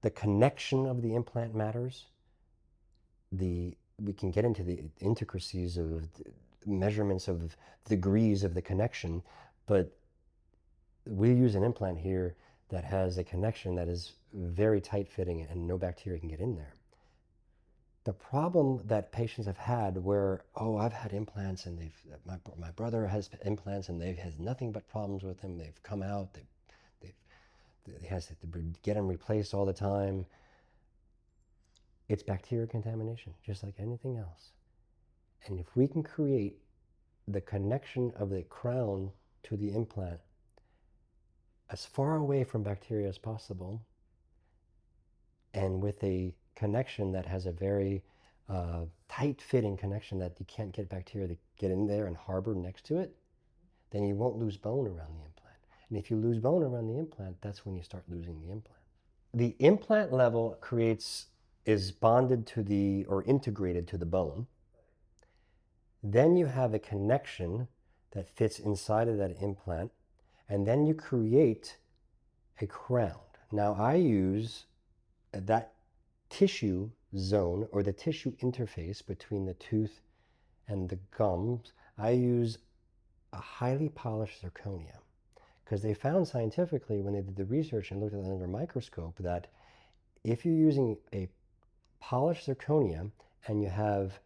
the connection of the implant matters. We can get into the intricacies of measurements of degrees of the connection, but we use an implant here that has a connection that is very tight fitting and no bacteria can get in there. The problem that patients have had where, oh, I've had implants and my brother has implants and they've had nothing but problems with them. They've come out, they has to get them replaced all the time. It's bacterial contamination, just like anything else. And if we can create the connection of the crown to the implant as far away from bacteria as possible, and with a connection that has a very tight-fitting connection that you can't get bacteria to get in there and harbor next to it, then you won't lose bone around the implant. And if you lose bone around the implant, that's when you start losing the implant. The implant level is bonded to the, or integrated to the bone. Then you have a connection that fits inside of that implant, and then you create a crown. Now I use that tissue zone, or the tissue interface between the tooth and the gums. I use a highly polished zirconia, because they found scientifically when they did the research and looked at it under a microscope that if you're using a polished zirconia and you have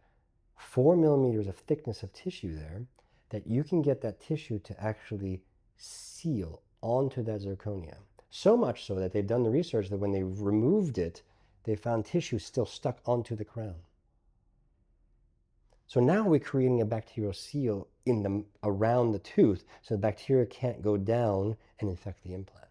4 millimeters of thickness of tissue there, that you can get that tissue to actually seal onto that zirconia. So much so that they've done the research that when they removed it, they found tissue still stuck onto the crown. So now we're creating a bacterial seal around the tooth so the bacteria can't go down and infect the implant.